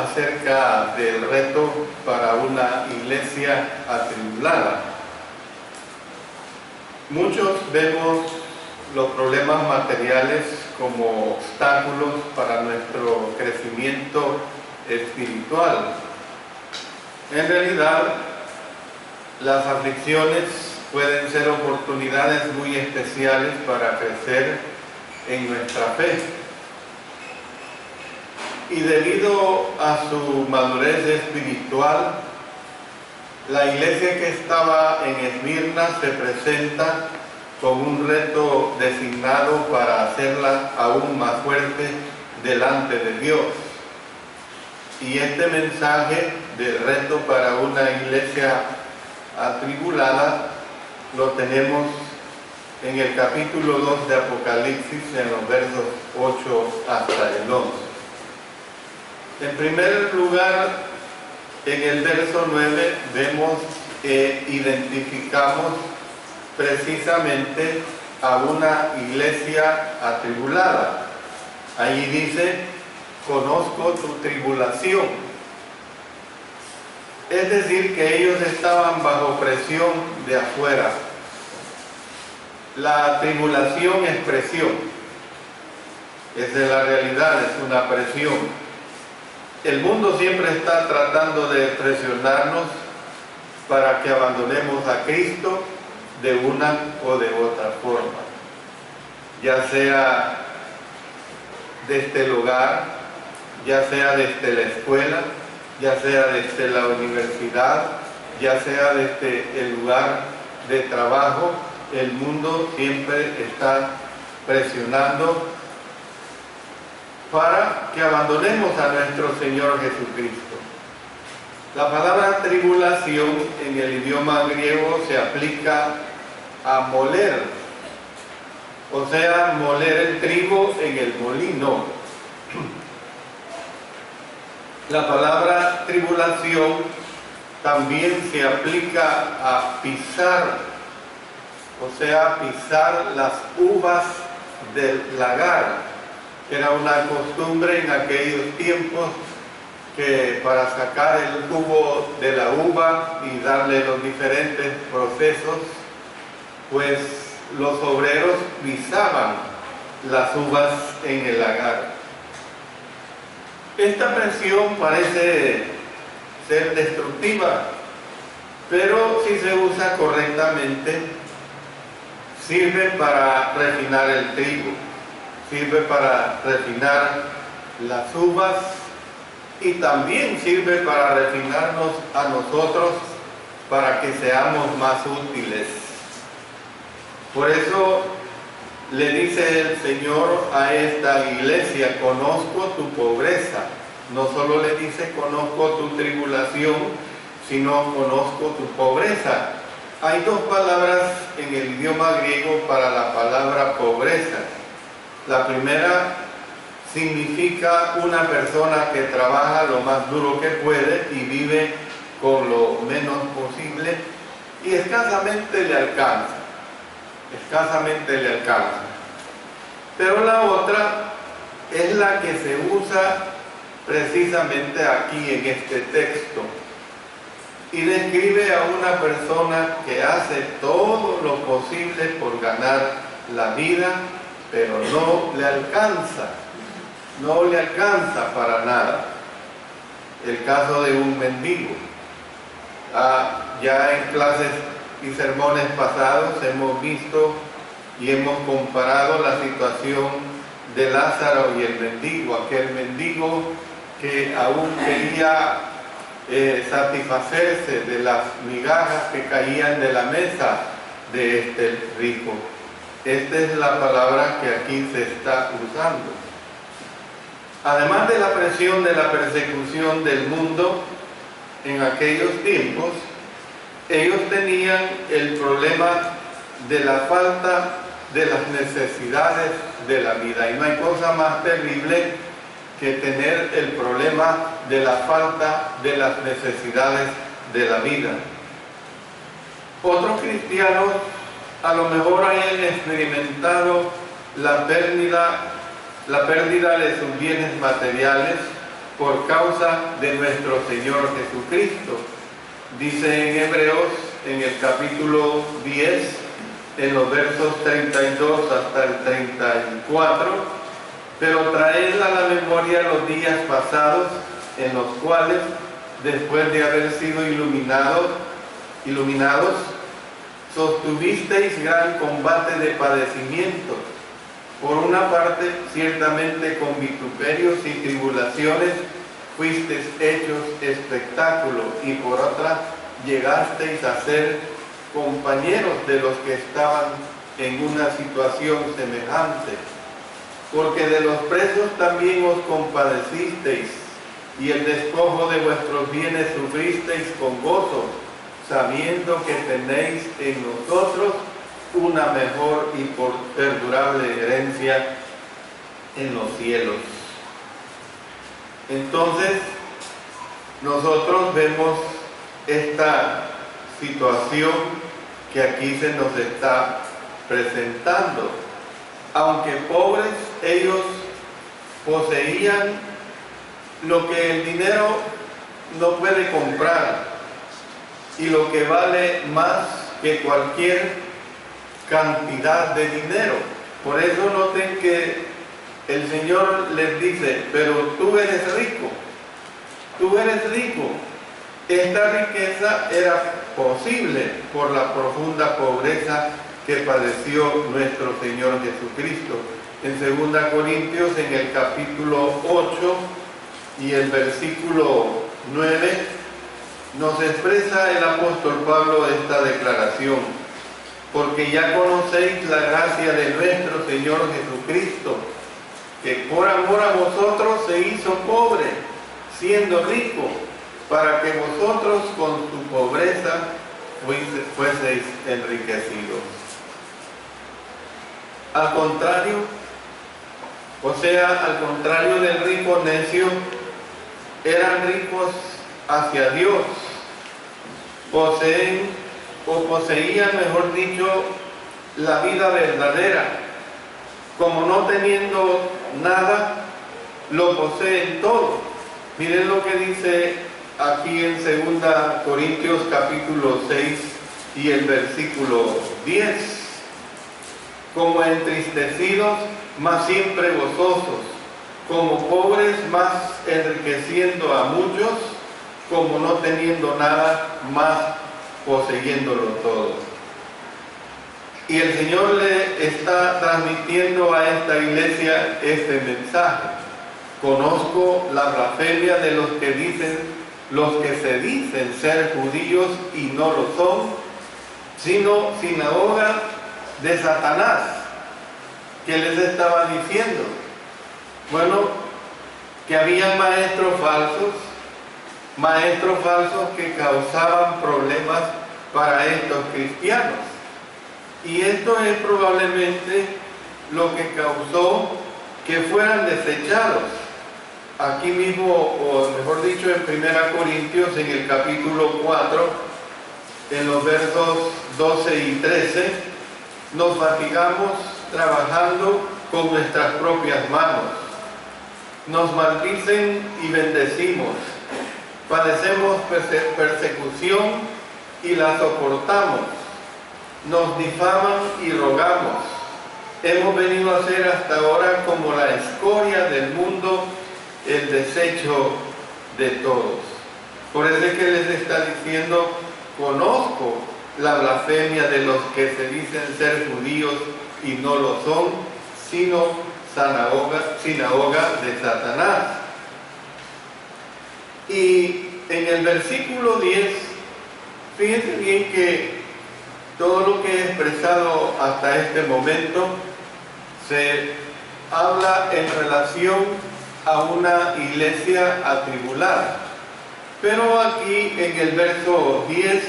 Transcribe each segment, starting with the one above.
acerca del reto para una iglesia atribulada. Muchos vemos los problemas materiales como obstáculos para nuestro crecimiento espiritual. En realidad, las aflicciones pueden ser oportunidades muy especiales para crecer en nuestra fe. Y debido a su madurez espiritual, la iglesia que estaba en Esmirna se presenta con un reto designado para hacerla aún más fuerte delante de Dios. Y este mensaje del reto para una iglesia atribulada lo tenemos en el capítulo 2 de Apocalipsis, en los versos 8 hasta el 11. En primer lugar, en el verso 9 vemos que identificamos precisamente a una iglesia atribulada. Allí dice: conozco tu tribulación. Es decir, que ellos estaban bajo presión de afuera. La tribulación es presión. Esa es la realidad, es una presión. El mundo siempre está tratando de presionarnos para que abandonemos a Cristo de una o de otra forma, ya sea desde el hogar, ya sea desde la escuela, ya sea desde la universidad, ya sea desde el lugar de trabajo. El mundo siempre está presionando para que abandonemos a nuestro Señor Jesucristo. La palabra tribulación en el idioma griego se aplica a moler, o sea, moler el trigo en el molino. La palabra tribulación también se aplica a pisar, o sea, pisar las uvas del lagar. Era una costumbre en aquellos tiempos que para sacar el jugo de la uva y darle los diferentes procesos, pues los obreros pisaban las uvas en el lagar. Esta presión parece ser destructiva, pero si se usa correctamente, sirve para refinar el trigo, sirve para refinar las uvas y también sirve para refinarnos a nosotros para que seamos más útiles. Por eso le dice el Señor a esta iglesia: conozco tu pobreza. No solo le dice conozco tu tribulación, sino conozco tu pobreza. Hay dos palabras en el idioma griego para la palabra pobreza. La primera significa una persona que trabaja lo más duro que puede y vive con lo menos posible y escasamente le alcanza. Pero la otra es la que se usa precisamente aquí en este texto y describe a una persona que hace todo lo posible por ganar la vida, pero no le alcanza para nada. El caso de un mendigo. Ya en clases y sermones pasados hemos visto y hemos comparado la situación de Lázaro y el mendigo, aquel mendigo que aún quería satisfacerse de las migajas que caían de la mesa de este rico. Esta es la palabra que aquí se está usando. Además de la presión de la persecución del mundo en aquellos tiempos, ellos tenían el problema de la falta de las necesidades de la vida. Y no hay cosa más terrible que tener el problema de la falta de las necesidades de la vida. Otros cristianos a lo mejor hayan experimentado la pérdida de sus bienes materiales por causa de nuestro Señor Jesucristo. Dice en Hebreos, en el capítulo 10, en los versos 32 hasta el 34, pero traed a la memoria los días pasados, en los cuales, después de haber sido iluminados, sostuvisteis gran combate de padecimientos. Por una parte, ciertamente con vituperios y tribulaciones fuisteis hechos espectáculo, y por otra, llegasteis a ser compañeros de los que estaban en una situación semejante. Porque de los presos también os compadecisteis, y el despojo de vuestros bienes sufristeis con gozo, sabiendo que tenéis en nosotros una mejor y perdurable herencia en los cielos. Entonces, nosotros vemos esta situación que aquí se nos está presentando. Aunque pobres, ellos poseían lo que el dinero no puede comprar y lo que vale más que cualquier cantidad de dinero. Por eso noten que el Señor les dice, pero tú eres rico, tú eres rico. Esta riqueza era posible por la profunda pobreza que padeció nuestro Señor Jesucristo. En 2 Corintios, en el capítulo 8 y el versículo 9, nos expresa el apóstol Pablo esta declaración: porque ya conocéis la gracia de nuestro Señor Jesucristo, que por amor a vosotros se hizo pobre, siendo rico, para que vosotros con su pobreza fueseis enriquecidos. Al contrario, al contrario del rico necio, eran ricos hacia Dios, poseían, mejor dicho, la vida verdadera. Como no teniendo nada, lo poseen todo. Miren lo que dice aquí en 2 Corintios capítulo 6 y el versículo 10. Como entristecidos, mas siempre gozosos, como pobres, mas enriqueciendo a muchos, como no teniendo nada, más poseyéndolo todo. Y el Señor le está transmitiendo a esta iglesia este mensaje: conozco la blasfemia de los que se dicen ser judíos y no lo son, sino sinagoga de Satanás. ¿Qué les estaba diciendo? Bueno, que había maestros falsos que causaban problemas para estos cristianos. Y esto es probablemente lo que causó que fueran desechados. Aquí mismo, o mejor dicho, en 1 Corintios, en el capítulo 4, en los versos 12 y 13, nos fatigamos trabajando con nuestras propias manos. Nos maldicen y bendecimos. Padecemos persecución y la soportamos. Nos difaman y rogamos. Hemos venido a ser hasta ahora como la escoria del mundo, el desecho de todos. Por eso es que les está diciendo: conozco la blasfemia de los que se dicen ser judíos y no lo son, sino sinagoga de Satanás. Y en el versículo 10, fíjense bien que todo lo que he expresado hasta este momento se habla en relación a una iglesia atribulada. Pero aquí en el verso 10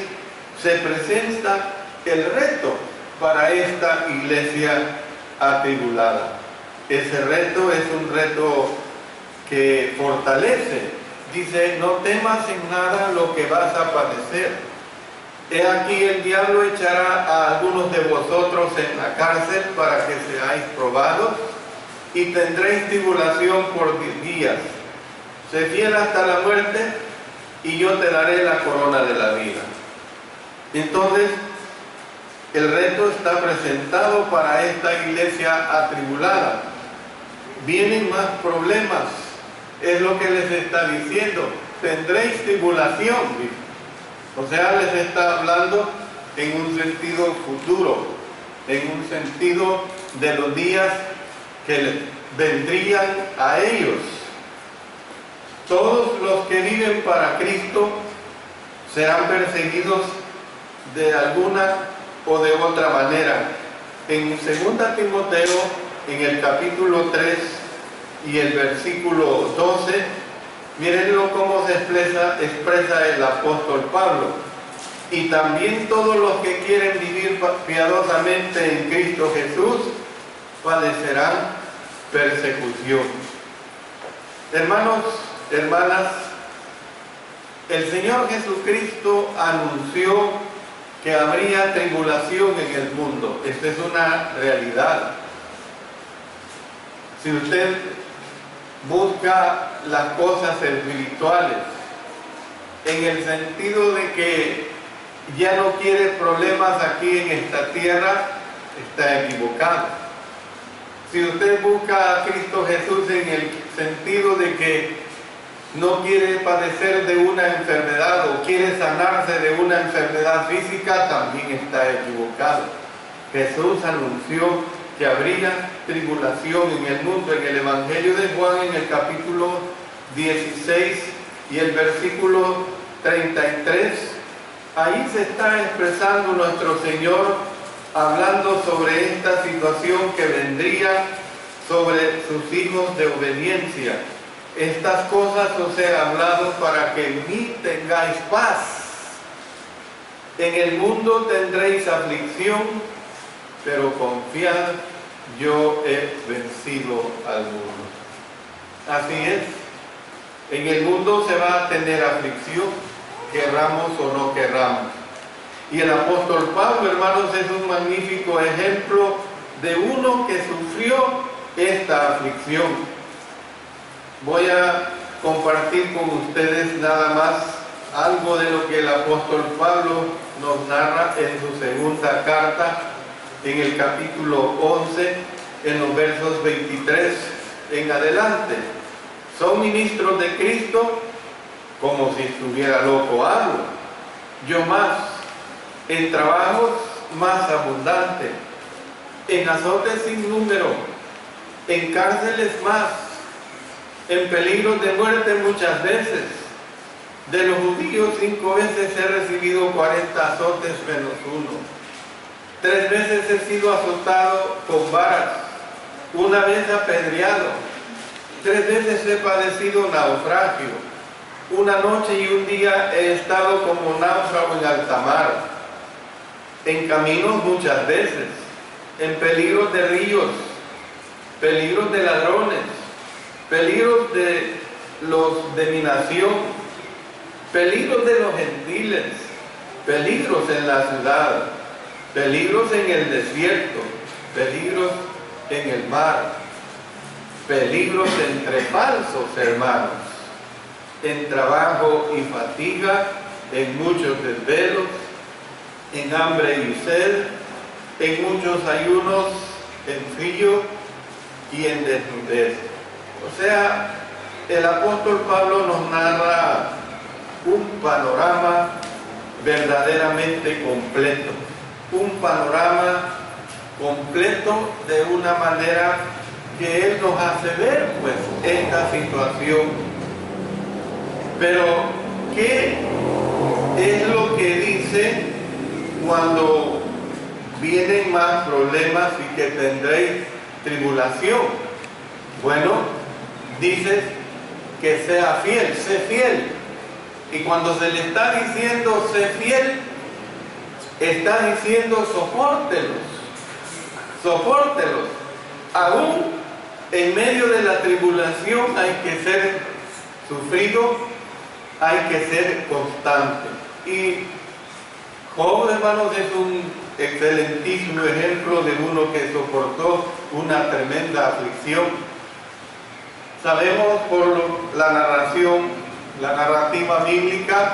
se presenta el reto para esta iglesia atribulada. Ese reto es un reto que fortalece. Dice: no temas en nada lo que vas a padecer. He aquí, el diablo echará a algunos de vosotros en la cárcel para que seáis probados, y tendréis tribulación por 10 días. sé fiel hasta la muerte y yo te daré la corona de la vida. Entonces, el reto está presentado para esta iglesia atribulada. Vienen más problemas, es lo que les está diciendo. Tendréis tribulación, o sea, les está hablando en un sentido futuro, en un sentido de los días que vendrían a ellos. Todos los que viven para Cristo serán perseguidos de alguna o de otra manera. En 2 Timoteo, en el capítulo 3 y el versículo 12, mírenlo cómo se expresa el apóstol Pablo. Y también todos los que quieren vivir piadosamente en Cristo Jesús padecerán persecución. Hermanos, hermanas, el Señor Jesucristo anunció que habría tribulación en el mundo. Esta es una realidad. Si usted busca las cosas espirituales en el sentido de que ya no quiere problemas aquí en esta tierra, está equivocado. Si usted busca a Cristo Jesús en el sentido de que no quiere padecer de una enfermedad o quiere sanarse de una enfermedad física, también está equivocado. Jesús anunció que habría tribulación en el mundo. En el Evangelio de Juan, en el capítulo 16 y el versículo 33, ahí se está expresando nuestro Señor, hablando sobre esta situación que vendría sobre sus hijos de obediencia. Estas cosas os he hablado para que en mí tengáis paz. En el mundo tendréis aflicción, pero confiad, yo he vencido al mundo. Así es. En el mundo se va a tener aflicción, querramos o no querramos. Y el apóstol Pablo, hermanos, es un magnífico ejemplo de uno que sufrió esta aflicción. Voy a compartir con ustedes nada más algo de lo que el apóstol Pablo nos narra en su segunda carta, en el capítulo 11, en los versos 23 en adelante. Son ministros de Cristo como si estuviera loco hablo. Yo más, en trabajos más abundantes, en azotes sin número, en cárceles más, en peligros de muerte muchas veces. De los judíos 5 veces he recibido 40 azotes menos uno. 3 veces he sido azotado con varas, 1 vez apedreado, 3 veces he padecido naufragio, 1 noche y 1 día he estado como náufrago en alta mar, en caminos muchas veces, en peligros de ríos, peligros de ladrones, peligros de los de mi nación, peligros de los gentiles, peligros en la ciudad, peligros en el desierto, peligros en el mar, peligros entre falsos hermanos, en trabajo y fatiga, en muchos desvelos, en hambre y sed, en muchos ayunos, en frío y en desnudez. O sea, el apóstol Pablo nos narra un panorama verdaderamente completo, un panorama completo de una manera que él nos hace ver pues esta situación. Pero ¿qué es lo que dice cuando vienen más problemas y que tendréis tribulación? Bueno, dice que sea fiel, sé fiel. Y cuando se le está diciendo sé fiel, está diciendo sopórtelos, sopórtelos. Aún en medio de la tribulación hay que ser sufrido, hay que ser constante. Y Job, hermanos, es un excelentísimo ejemplo de uno que soportó una tremenda aflicción. Sabemos por la narrativa bíblica,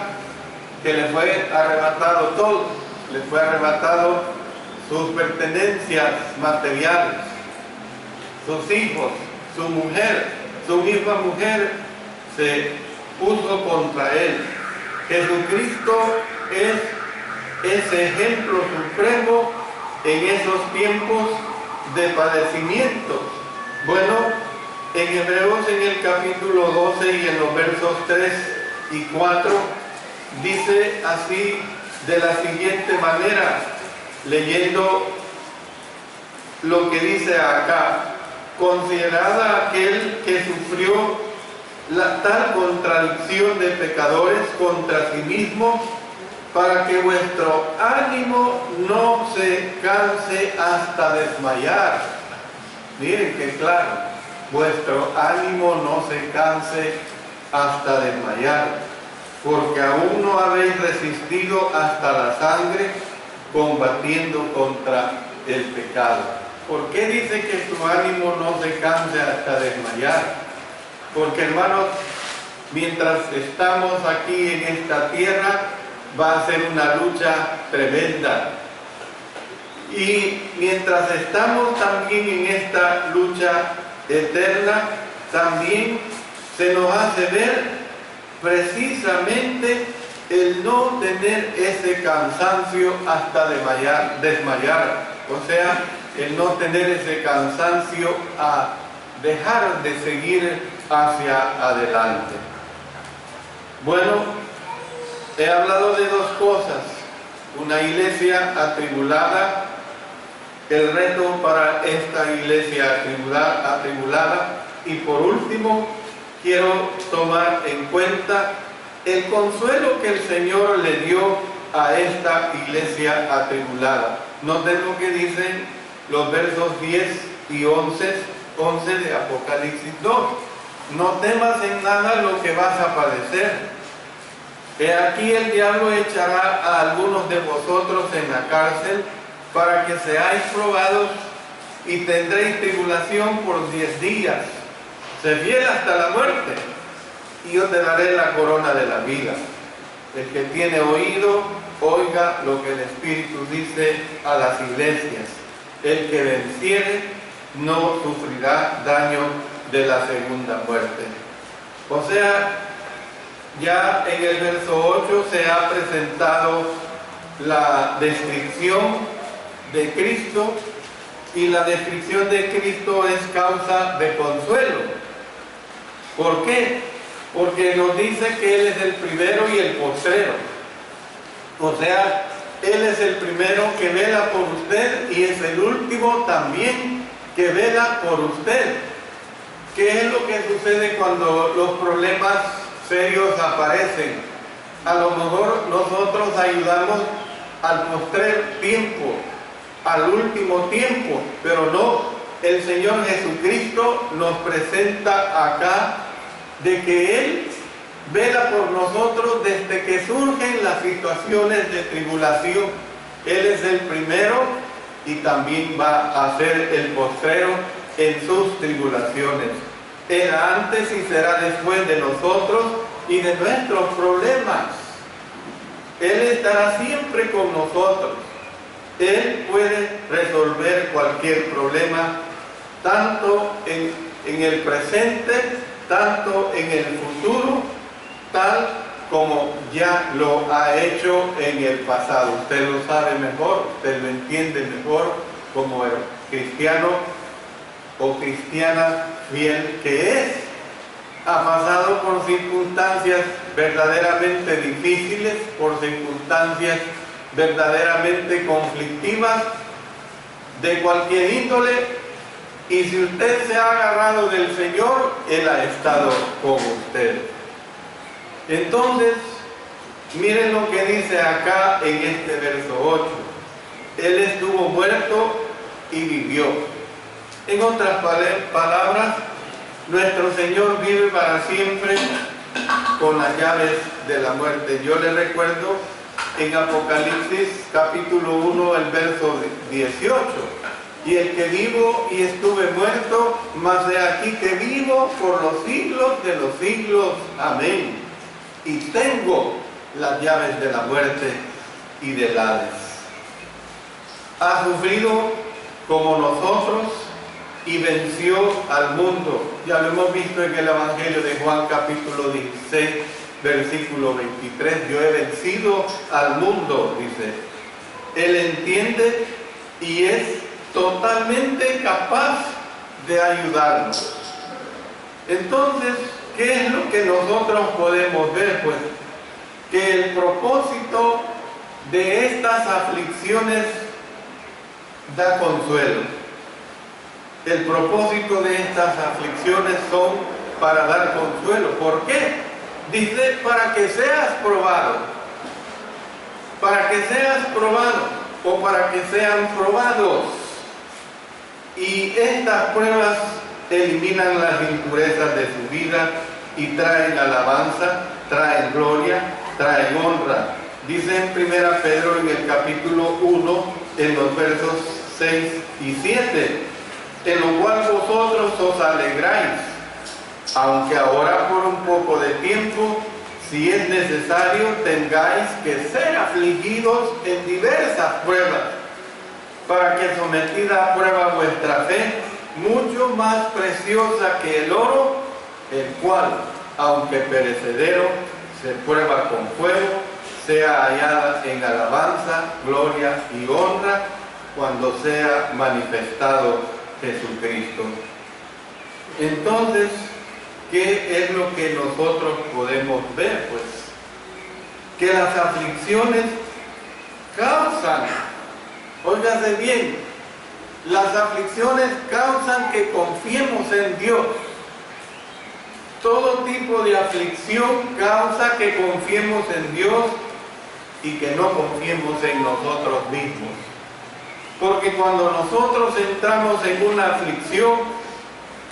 que le fue arrebatado todo, le fue arrebatado sus pertenencias materiales, sus hijos, su mujer, su misma mujer se puso contra él. Jesucristo es ese ejemplo supremo en esos tiempos de padecimientos. Bueno, en Hebreos, en el capítulo 12 y en los versos 3 y 4, dice así de la siguiente manera, leyendo lo que dice acá: considerad aquel que sufrió tal contradicción de pecadores contra sí mismo, para que vuestro ánimo no se canse hasta desmayar. Miren qué claro, vuestro ánimo no se canse hasta desmayar, porque aún no habéis resistido hasta la sangre, combatiendo contra el pecado. ¿Por qué dice que tu ánimo no se canse hasta desmayar? Porque, hermanos, mientras estamos aquí en esta tierra, va a ser una lucha tremenda. Y mientras estamos también en esta lucha eterna, también se nos hace ver precisamente el no tener ese cansancio hasta desmayar. O sea, el no tener ese cansancio a dejar de seguir hacia adelante. Bueno, he hablado de dos cosas: una iglesia atribulada, el reto para esta iglesia atribulada, y por último quiero tomar en cuenta el consuelo que el Señor le dio a esta iglesia atribulada. Noten lo que dicen los versos 10 y 11 de Apocalipsis 2. No temas en nada lo que vas a padecer. He aquí el diablo echará a algunos de vosotros en la cárcel para que seáis probados, y tendréis tribulación por 10 días. Sé fiel hasta la muerte, y yo te daré la corona de la vida. El que tiene oído, oiga lo que el Espíritu dice a las iglesias. El que venciere no sufrirá daño de la segunda muerte. O sea, ya en el verso 8 se ha presentado la descripción de Cristo, y la descripción de Cristo es causa de consuelo. ¿Por qué? Porque nos dice que Él es el primero y el postrero. O sea, Él es el primero que vela por usted y es el último también que vela por usted. ¿Qué es lo que sucede cuando los problemas serios aparecen? A lo mejor nosotros ayudamos al postrer tiempo, al último tiempo, pero no. El Señor Jesucristo nos presenta acá de que Él vela por nosotros desde que surgen las situaciones de tribulación. Él es el primero y también va a ser el postrero en sus tribulaciones. Era antes y será después de nosotros y de nuestros problemas. Él estará siempre con nosotros. Él puede resolver cualquier problema, tanto en el presente, tanto en el futuro, tal como ya lo ha hecho en el pasado. Usted lo sabe mejor, usted lo entiende mejor como el cristiano o cristiana fiel que es. Ha pasado por circunstancias verdaderamente difíciles, por circunstancias verdaderamente conflictivas de cualquier índole, y si usted se ha agarrado del Señor, Él ha estado con usted. Entonces, miren lo que dice acá en este verso 8. Él estuvo muerto y vivió. En otras palabras, nuestro Señor vive para siempre con las llaves de la muerte. Yo le recuerdo en Apocalipsis capítulo 1, el verso 18. y el que vivo y estuve muerto, mas he aquí que vivo por los siglos de los siglos. Amén. Y tengo las llaves de la muerte y del Hades. Ha sufrido como nosotros y venció al mundo. Ya lo hemos visto en el Evangelio de Juan capítulo 16, versículo 23. Yo he vencido al mundo, dice. Él entiende y es totalmente capaz de ayudarnos. Entonces, ¿qué es lo que nosotros podemos ver? Pues que el propósito de estas aflicciones da consuelo. El propósito de estas aflicciones son para dar consuelo. ¿Por qué? Dice, para que seas probado. Para que seas probado o para que sean probados. Y estas pruebas eliminan las impurezas de su vida y traen alabanza, traen gloria, traen honra. Dice en 1 Pedro en el capítulo 1, en los versos 6 y 7, en lo cual vosotros os alegráis, aunque ahora por un poco de tiempo, si es necesario, tengáis que ser afligidos en diversas pruebas, para que sometida a prueba vuestra fe, mucho más preciosa que el oro, el cual, aunque perecedero, se prueba con fuego, sea hallada en alabanza, gloria y honra, cuando sea manifestado Jesucristo. Entonces, ¿qué es lo que nosotros podemos ver? Pues que las aflicciones causan, óigase bien, las aflicciones causan que confiemos en Dios. Todo tipo de aflicción causa que confiemos en Dios y que no confiemos en nosotros mismos. Porque cuando nosotros entramos en una aflicción,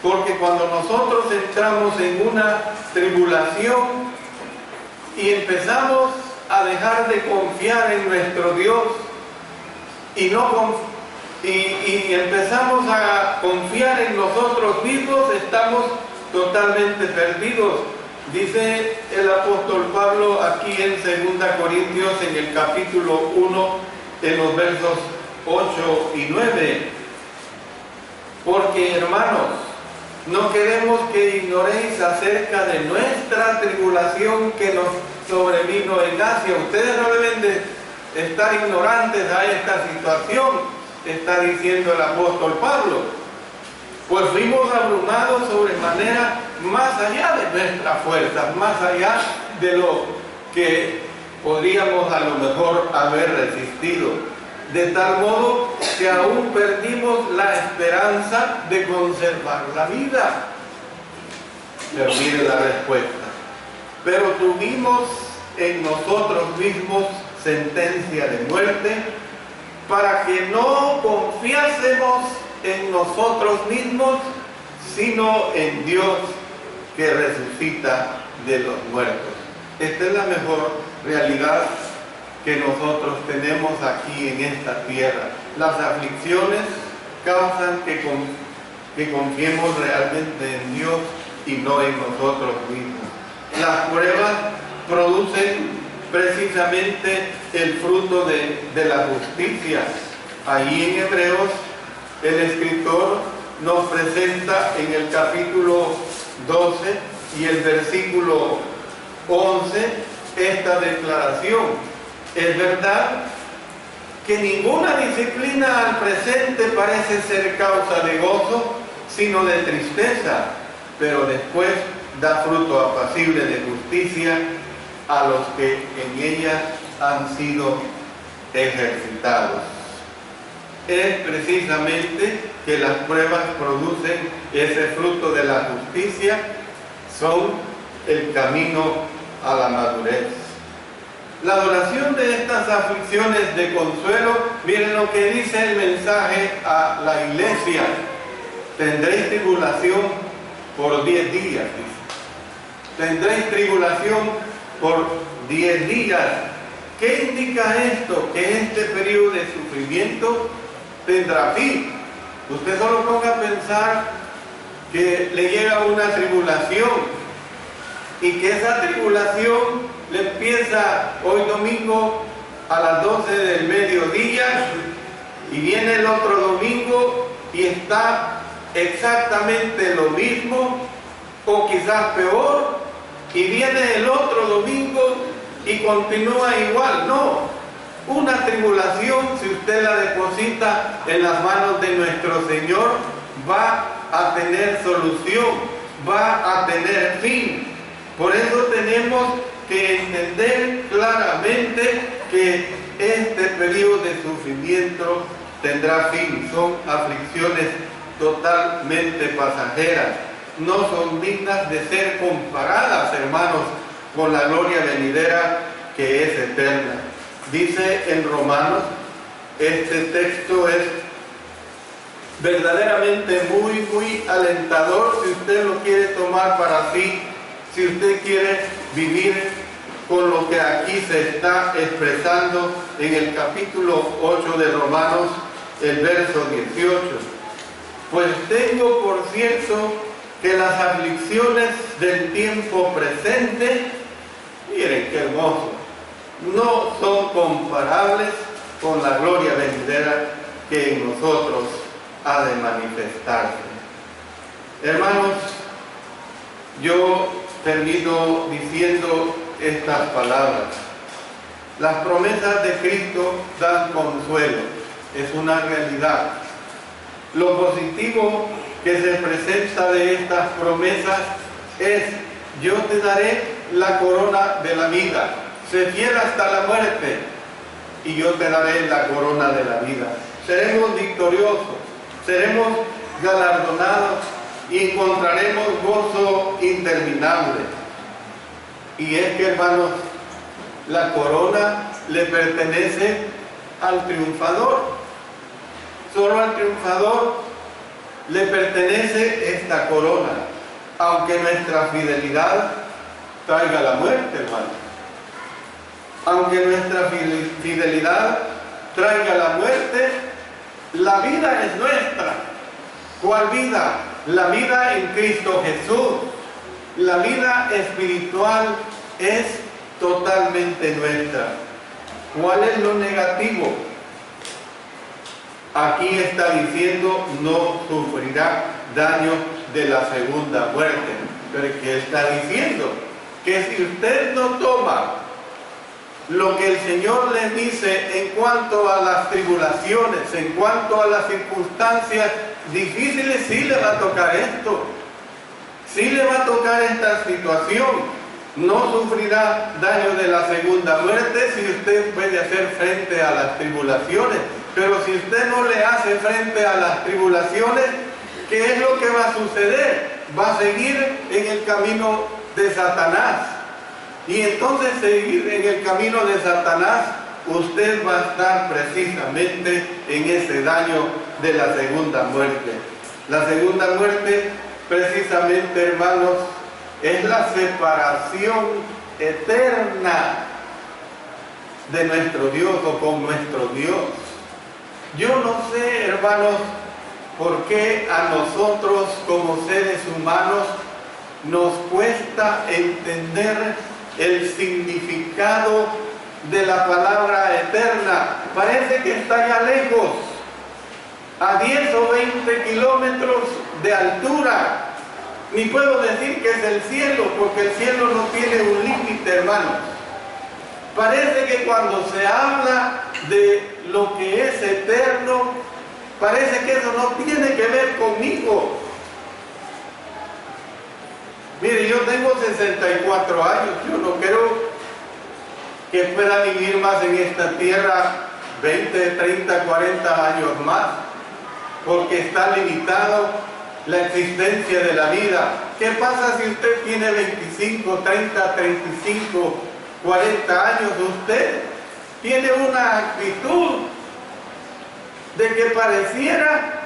porque cuando nosotros entramos en una tribulación y empezamos a dejar de confiar en nuestro Dios y empezamos a confiar en nosotros mismos, estamos totalmente perdidos. Dice el apóstol Pablo aquí en 2 Corintios en el capítulo 1, en los versos 8 y 9. Porque, hermanos, no queremos que ignoréis acerca de nuestra tribulación que nos sobrevino en Asia. Ustedes no deben de estar ignorantes a esta situación, está diciendo el apóstol Pablo. Pues fuimos abrumados sobremanera más allá de nuestras fuerzas, más allá de lo que podríamos a lo mejor haber resistido. De tal modo que aún perdimos la esperanza de conservar la vida. Pero mire la respuesta. Pero tuvimos en nosotros mismos sentencia de muerte para que no confiásemos en nosotros mismos, sino en Dios que resucita de los muertos. Esta es la mejor realidad que nosotros tenemos aquí en esta tierra. Las aflicciones causan que confiemos realmente en Dios y no en nosotros mismos. Las pruebas producen precisamente el fruto de la justicia. Ahí en Hebreos el escritor nos presenta en el capítulo 12 y el versículo 11 esta declaración. Es verdad que ninguna disciplina al presente parece ser causa de gozo, sino de tristeza, pero después da fruto apacible de justicia a los que en ella han sido ejercitados. Es precisamente que las pruebas producen ese fruto de la justicia, son el camino a la madurez. La duración de estas aflicciones de consuelo, miren lo que dice el mensaje a la iglesia: tendréis tribulación por 10 días, dice. Tendréis tribulación por 10 días. ¿Qué indica esto? Que este periodo de sufrimiento tendrá fin. Usted solo ponga a pensar que le llega una tribulación y que esa tribulación le empieza hoy domingo a las 12 del mediodía y viene el otro domingo y está exactamente lo mismo o quizás peor, y viene el otro domingo y continúa igual. No, una tribulación, si usted la deposita en las manos de nuestro Señor, va a tener solución, va a tener fin. Por eso tenemos que entender claramente que este periodo de sufrimiento tendrá fin. Son aflicciones totalmente pasajeras, no son dignas de ser comparadas, hermanos, con la gloria venidera que es eterna. Dice en Romanos, este texto es verdaderamente muy alentador si usted lo quiere tomar para sí, si usted quiere vivir con lo que aquí se está expresando en el capítulo 8 de Romanos, el verso 18. Pues tengo por cierto que las aflicciones del tiempo presente, miren qué hermoso, no son comparables con la gloria venidera que en nosotros ha de manifestarse. Hermanos, yo termino diciendo estas palabras. Las promesas de Cristo dan consuelo, es una realidad. Lo positivo que se presenta de estas promesas es: yo te daré la corona de la vida, sé fiel hasta la muerte y yo te daré la corona de la vida. Seremos victoriosos, seremos galardonados y encontraremos gozo interminable. Y es que, hermanos, la corona le pertenece al triunfador. Solo al triunfador le pertenece esta corona, aunque nuestra fidelidad traiga la muerte, hermano. Aunque nuestra fidelidad traiga la muerte, la vida es nuestra. ¿Cuál vida? La vida en Cristo Jesús. La vida espiritual es totalmente nuestra. ¿Cuál es lo negativo? Aquí está diciendo: no sufrirá daño de la segunda muerte. Pero ¿qué está diciendo? Que si usted no toma lo que el Señor le dice en cuanto a las tribulaciones, en cuanto a las circunstancias difíciles, sí le va a tocar esto, sí le va a tocar esta situación. No sufrirá daño de la segunda muerte si usted puede hacer frente a las tribulaciones. Pero si usted no le hace frente a las tribulaciones, ¿qué es lo que va a suceder? Va a seguir en el camino de Satanás. Y entonces seguir en el camino de Satanás, usted va a estar precisamente en ese daño de la segunda muerte. La segunda muerte, precisamente, hermanos, es la separación eterna de nuestro Dios o con nuestro Dios. Yo no sé, hermanos, por qué a nosotros como seres humanos nos cuesta entender el significado de la palabra eterna. Parece que está ya lejos, a 10 o 20 kilómetros de altura. Ni puedo decir que es el cielo, porque el cielo no tiene un límite, hermanos. Parece que cuando se habla de lo que es eterno, parece que eso no tiene que ver conmigo. Mire, yo tengo 64 años, yo no creo que pueda vivir más en esta tierra 20, 30, 40 años más, porque está limitado la existencia de la vida. ¿Qué pasa si usted tiene 25, 30, 35, 40 años? Usted tiene una actitud de que pareciera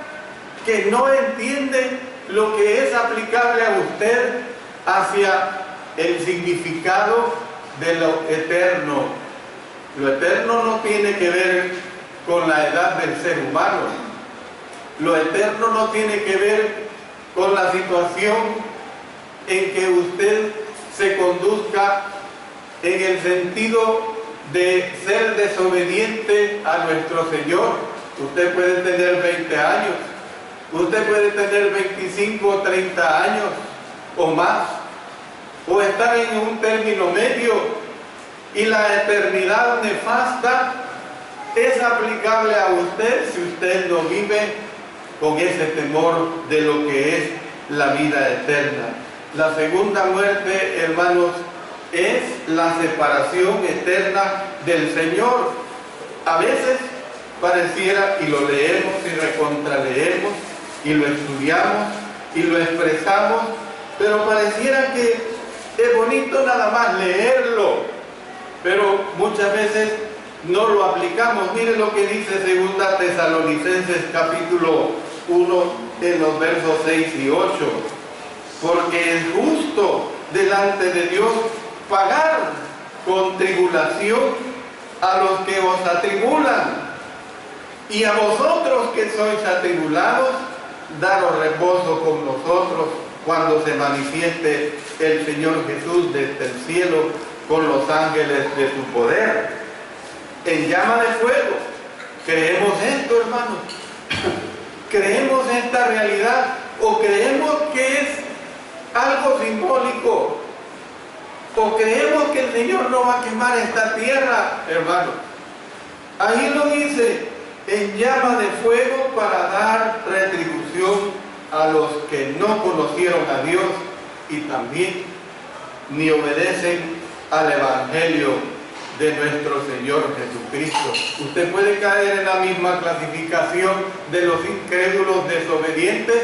que no entiende lo que es aplicable a usted hacia el significado de lo eterno. Lo eterno no tiene que ver con la edad del ser humano. Lo eterno no tiene que ver con la situación en que usted se conduzca en el sentido de ser desobediente a nuestro Señor. Usted puede tener 20 años, usted puede tener 25 o 30 años o más, o estar en un término medio, y la eternidad nefasta es aplicable a usted si usted no vive con ese temor de lo que es la vida eterna. La segunda muerte, hermanos, es la separación eterna del Señor. A veces pareciera, y lo leemos y recontraleemos, y lo estudiamos, y lo expresamos, pero pareciera que es bonito nada más leerlo, pero muchas veces no lo aplicamos. Mire lo que dice 2 Tesalonicenses capítulo 1 en los versos 6 y 8. Porque es justo delante de Dios pagar con tribulación a los que os atribulan, y a vosotros que sois atribulados, daros reposo con nosotros cuando se manifieste el Señor Jesús desde el cielo con los ángeles de su poder en llama de fuego. ¿Creemos esto, hermanos? ¿Creemos esta realidad? ¿O creemos que es algo simbólico? ¿O creemos que el Señor no va a quemar esta tierra, hermanos? Ahí lo dice, en llama de fuego, para dar retribución a los que no conocieron a Dios y también ni obedecen al Evangelio de nuestro Señor Jesucristo. Usted puede caer en la misma clasificación de los incrédulos desobedientes.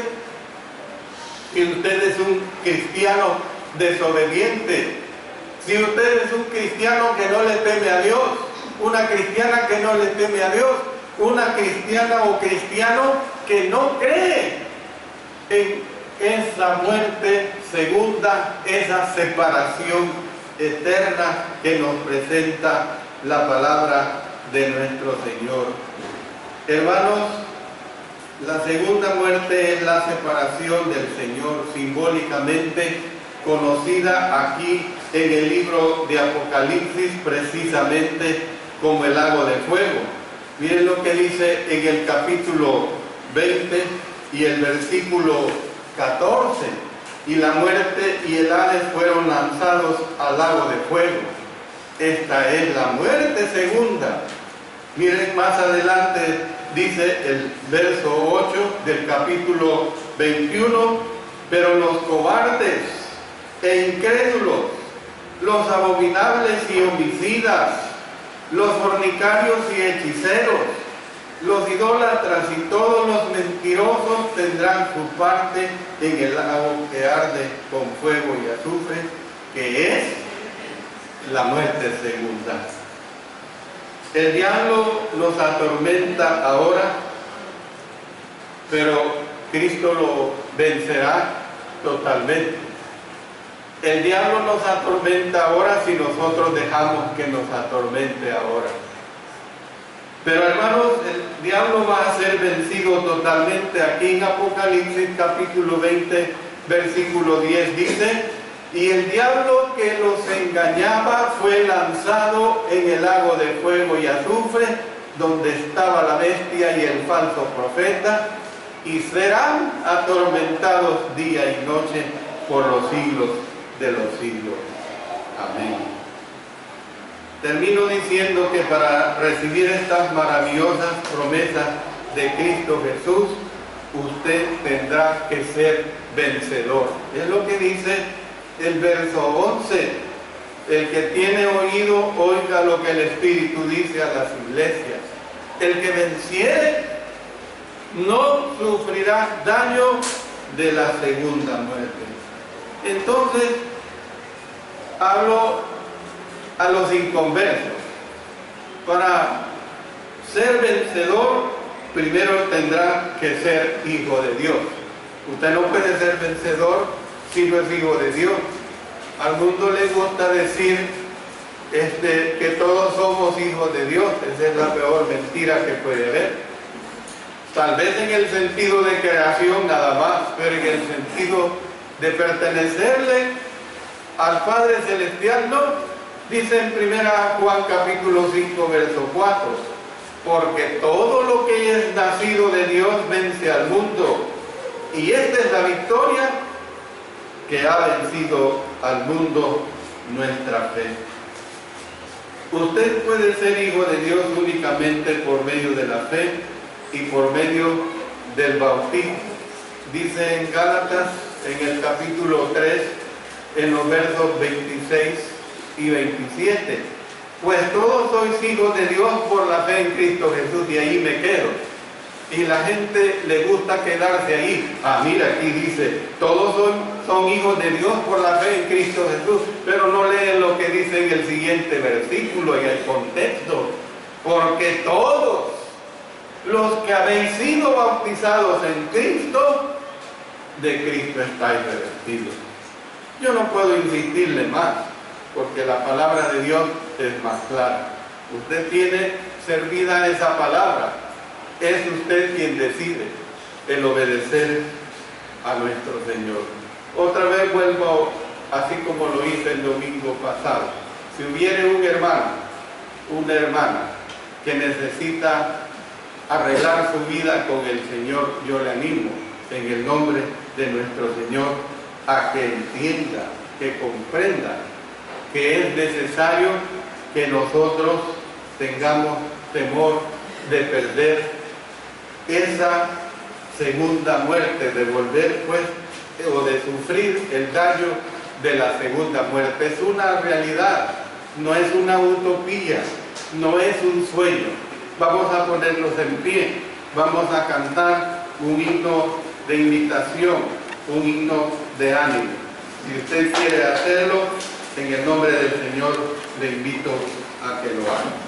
Si usted es un cristiano desobediente, si usted es un cristiano que no le teme a Dios, una cristiana que no le teme a Dios, una cristiana o cristiano que no cree en esa muerte segunda, esa separación eterna que nos presenta la palabra de nuestro Señor. Hermanos, la segunda muerte es la separación del Señor, simbólicamente conocida aquí en el libro de Apocalipsis precisamente como el lago de fuego. Miren lo que dice en el capítulo 20 y el versículo 14. Y la muerte y el Hades fueron lanzados al lago de fuego. Esta es la muerte segunda. Miren más adelante, dice el verso 8 del capítulo 21, pero los cobardes e incrédulos, los abominables y homicidas, los fornicarios y hechiceros, los idólatras y todos los mentirosos tendrán su parte en el lago que arde con fuego y azufre, que es la muerte segunda. El diablo nos atormenta ahora, pero Cristo lo vencerá totalmente. El diablo nos atormenta ahora si nosotros dejamos que nos atormente ahora. Pero hermanos, el diablo va a ser vencido totalmente. Aquí en Apocalipsis capítulo 20, versículo 10 dice: y el diablo que los engañaba fue lanzado en el lago de fuego y azufre, donde estaba la bestia y el falso profeta, y serán atormentados día y noche por los siglos de los siglos. Amén. Termino diciendo que para recibir estas maravillosas promesas de Cristo Jesús, usted tendrá que ser vencedor. Es lo que dice el verso 11. El que tiene oído, oiga lo que el Espíritu dice a las iglesias. El que venciere no sufrirá daño de la segunda muerte. Entonces, hablo a los inconversos. Para ser vencedor, primero tendrá que ser hijo de Dios. Usted no puede ser vencedor si no es hijo de Dios. Al mundo le gusta decir que todos somos hijos de Dios. Esa es la peor mentira que puede haber. tal vez en el sentido de creación nada más, pero en el sentido de pertenecerle al Padre Celestial no. Dice en 1 Juan capítulo 5 verso 4, porque todo lo que es nacido de Dios vence al mundo, y esta es la victoria que ha vencido al mundo, nuestra fe. Usted puede ser hijo de Dios únicamente por medio de la fe y por medio del bautismo. Dice en Gálatas, en el capítulo 3, en los versos 26 y 27, pues todos sois hijos de Dios por la fe en Cristo Jesús, y ahí me quedo. Y la gente le gusta quedarse ahí. Mira, aquí dice, todos son hijos de Dios por la fe en Cristo Jesús, pero no leen lo que dice en el siguiente versículo, en el contexto, porque todos los que habéis sido bautizados en Cristo, de Cristo estáis revestidos. Yo no puedo insistirle más, porque la palabra de Dios es más clara. Usted tiene servida esa palabra. Es usted quien decide el obedecer a nuestro Señor. Otra vez vuelvo, así como lo hice el domingo pasado. Si hubiere un hermano, una hermana que necesita arreglar su vida con el Señor, yo le animo en el nombre de nuestro Señor a que entienda, que comprenda que es necesario que nosotros tengamos temor de perder esa segunda muerte, de volver pues, o de sufrir el daño de la segunda muerte. Es una realidad, no es una utopía, no es un sueño. Vamos a ponernos en pie, vamos a cantar un himno de invitación, un himno de ánimo. Si usted quiere hacerlo, en el nombre del Señor le invito a que lo haga.